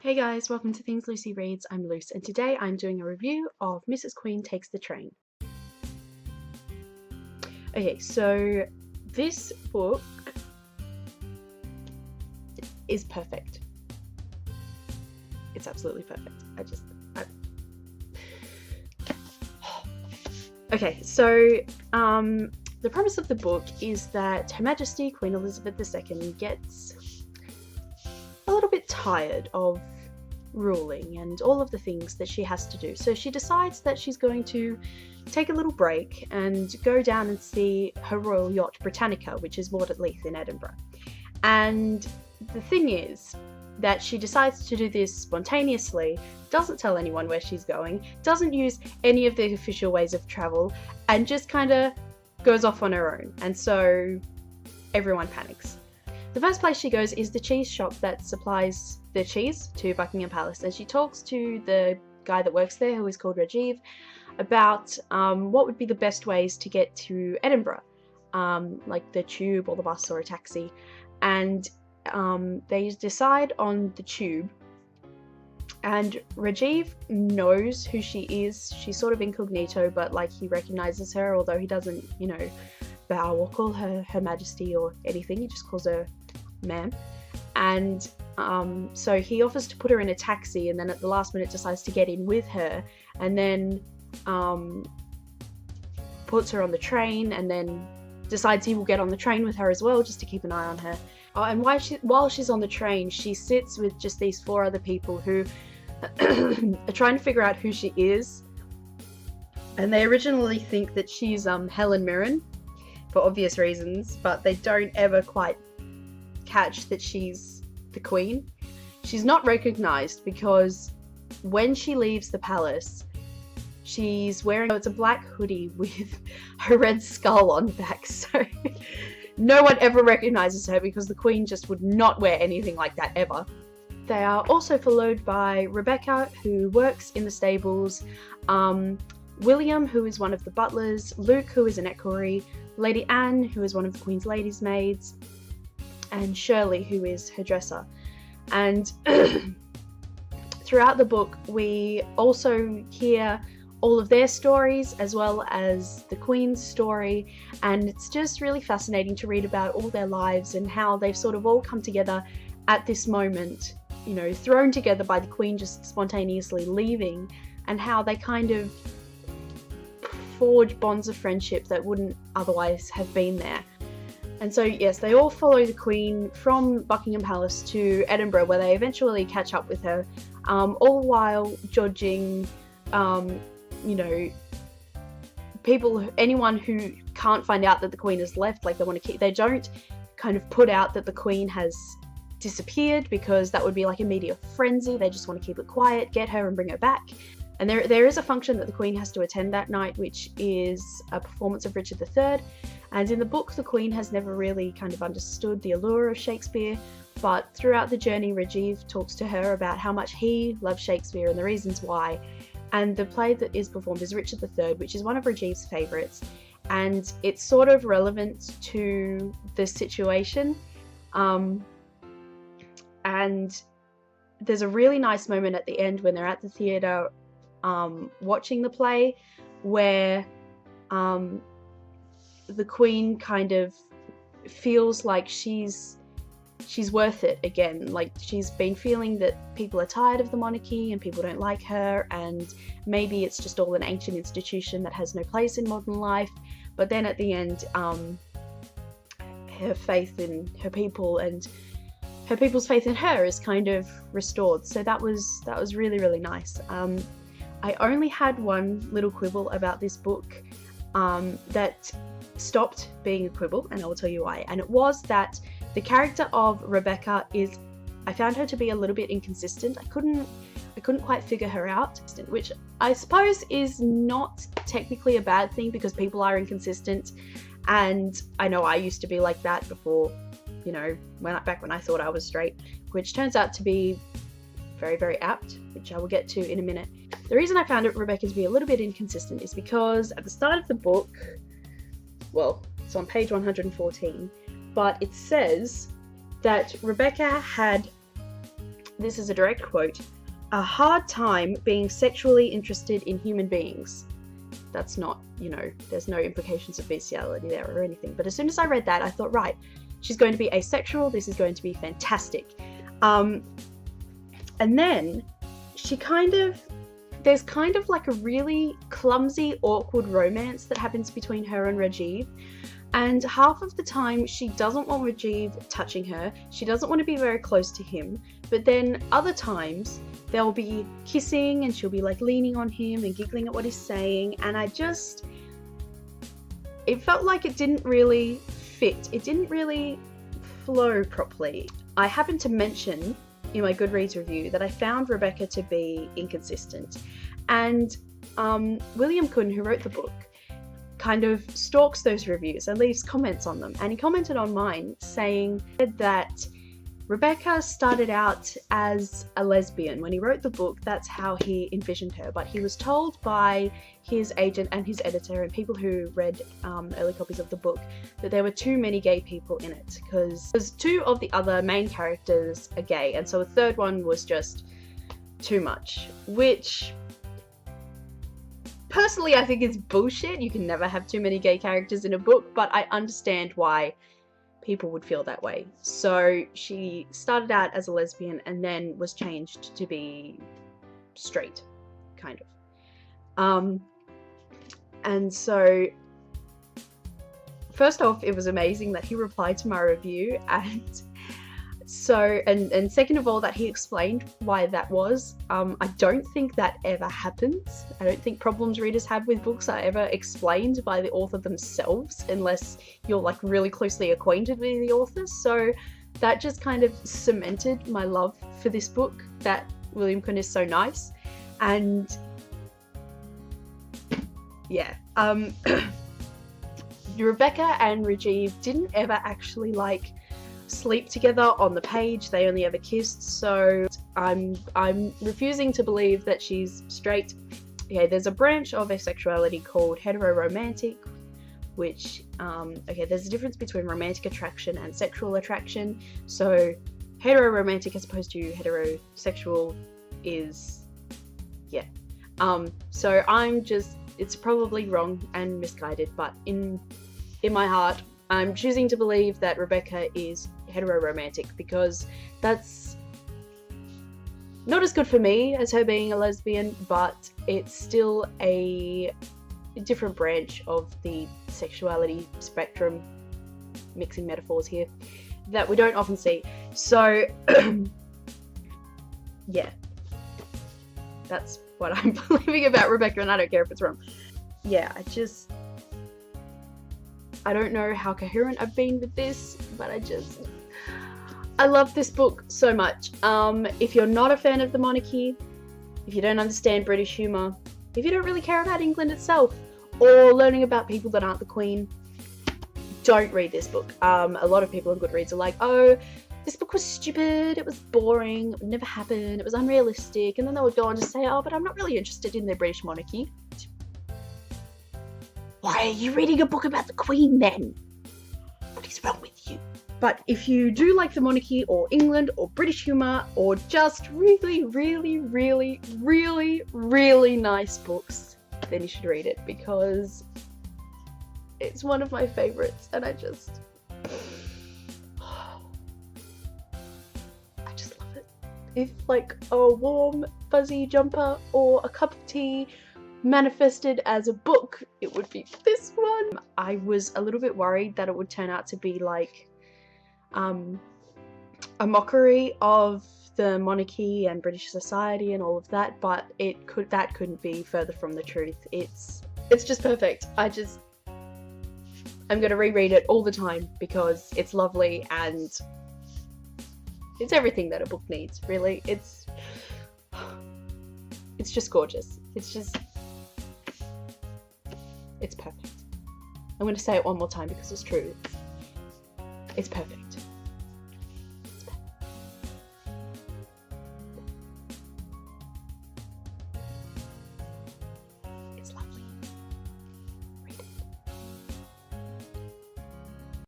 Hey guys, welcome to Things Lucy Reads. I'm Luce, and today I'm doing a review of Mrs. Queen Takes the Train. Okay, so this book is perfect. It's absolutely perfect. Okay, so the premise of the book is that Her Majesty Queen Elizabeth II gets a little bit tired of ruling and all of the things that she has to do. So she decides that she's going to take a little break and go down and see her royal yacht Britannica, which is moored at Leith in Edinburgh. And the thing is that she decides to do this spontaneously, doesn't tell anyone where she's going, doesn't use any of the official ways of travel, and just kind of goes off on her own. And so everyone panics. The first place she goes is the cheese shop that supplies the cheese to Buckingham Palace, and she talks to the guy that works there, who is called Rajiv, about what would be the best ways to get to Edinburgh, like the tube or the bus or a taxi. And they decide on the tube, and Rajiv knows who she is. She's sort of incognito, but like he recognizes her, although he doesn't, bow or call her Her Majesty or anything. He just calls her ma'am. And so he offers to put her in a taxi, and then at the last minute decides to get in with her, and then puts her on the train, and then decides he will get on the train with her as well, just to keep an eye on her. Oh, and while she's on the train, she sits with just these four other people who are trying to figure out who she is. And they originally think that she's Helen Mirren, for obvious reasons, but they don't ever quite catch that she's the Queen. She's not recognized because when she leaves the palace, she's wearing, it's a black hoodie with a red skull on the back, so no one ever recognizes her because the Queen just would not wear anything like that ever. They are also followed by Rebecca, who works in the stables, William, who is one of the butlers, Luke, who is an equerry, Lady Anne, who is one of the Queen's ladies' maids, and Shirley, who is her dresser. And throughout the book, we also hear all of their stories as well as the Queen's story, and it's just really fascinating to read about all their lives and how they've sort of all come together at this moment, thrown together by the Queen just spontaneously leaving, and how they kind of forge bonds of friendship that wouldn't otherwise have been there. And so, yes, they all follow the Queen from Buckingham Palace to Edinburgh, where they eventually catch up with her, all while judging, anyone who can't find out that the Queen has left. Like, they don't kind of put out that the Queen has disappeared, because that would be like a media frenzy. They just want to keep it quiet, get her and bring her back. And there is a function that the Queen has to attend that night, which is a performance of Richard III. And in the book, the Queen has never really kind of understood the allure of Shakespeare, but throughout the journey, Rajiv talks to her about how much he loves Shakespeare and the reasons why. And the play that is performed is Richard III, which is one of Rajiv's favourites, and it's sort of relevant to the situation. And there's a really nice moment at the end when they're at the theatre watching the play, where the Queen kind of feels like she's worth it again. Like, she's been feeling that people are tired of the monarchy and people don't like her, and maybe it's just all an ancient institution that has no place in modern life. But then at the end, her faith in her people and her people's faith in her is kind of restored. So that was really, really nice. I only had one little quibble about this book that stopped being a quibble, and I will tell you why. And it was that the character of Rebecca I found her to be a little bit inconsistent. I couldn't quite figure her out, which I suppose is not technically a bad thing, because people are inconsistent, and I know I used to be like that before, back when I thought I was straight, which turns out to be very, very apt, which I will get to in a minute. The reason I found Rebecca to be a little bit inconsistent is because at the start of the book, well, it's on page 114, but it says that Rebecca had this is a direct quote, "a hard time being sexually interested in human beings." That's not, there's no implications of bestiality there or anything. But as soon as I read that, I thought, right, she's going to be asexual. This is going to be fantastic. And then there's kind of like a really clumsy, awkward romance that happens between her and Rajiv. And half of the time, she doesn't want Rajiv touching her. She doesn't want to be very close to him. But then other times, they'll be kissing and she'll be like leaning on him and giggling at what he's saying. And it felt like it didn't really fit. It didn't really flow properly. I happened to mention in my Goodreads review that I found Rebecca to be inconsistent. And William Kuhn, who wrote the book, kind of stalks those reviews and leaves comments on them. And he commented on mine saying that Rebecca started out as a lesbian. When he wrote the book, that's how he envisioned her. But he was told by his agent and his editor and people who read early copies of the book that there were too many gay people in it, because two of the other main characters are gay, and so a third one was just too much, which personally I think is bullshit. You can never have too many gay characters in a book, but I understand why people would feel that way. So she started out as a lesbian and then was changed to be straight, kind of. And so first off, it was amazing that he replied to my review, and second of all, that he explained why that was. I don't think that ever happens. I don't think problems readers have with books are ever explained by the author themselves, unless you're like really closely acquainted with the author. So that just kind of cemented my love for this book, that William Kuhn is so nice. And yeah, Rebecca and Rajiv didn't ever actually like sleep together on the page. They only ever kissed, so I'm refusing to believe that she's straight. Okay, there's a branch of asexuality called heteroromantic, which there's a difference between romantic attraction and sexual attraction. So heteroromantic as opposed to heterosexual is so it's probably wrong and misguided, but in my heart I'm choosing to believe that Rebecca is heteroromantic, because that's not as good for me as her being a lesbian, but it's still a different branch of the sexuality spectrum, mixing metaphors here, that we don't often see. So yeah, that's what I'm believing about Rebecca, and I don't care if it's wrong. Yeah, I don't know how coherent I've been with this, but I love this book so much. If you're not a fan of the monarchy, if you don't understand British humour, if you don't really care about England itself, or learning about people that aren't the Queen, don't read this book. A lot of people on Goodreads are like, oh, this book was stupid, it was boring, it would never happen, it was unrealistic, and then they would go on to say, oh, but I'm not really interested in the British monarchy. Why are you reading a book about the Queen then? What is wrong with you? But if you do like the monarchy or England or British humour or just really, really, really, really, really nice books, then you should read it, because it's one of my favourites, and I just love it. If like a warm fuzzy jumper or a cup of tea manifested as a book, it would be this one. I was a little bit worried that it would turn out to be like a mockery of the monarchy and British society and all of that, but that couldn't be further from the truth. It's just perfect. I'm gonna reread it all the time because it's lovely and it's everything that a book needs, really. It's just gorgeous. It's perfect. I'm going to say it one more time because it's true. It's perfect.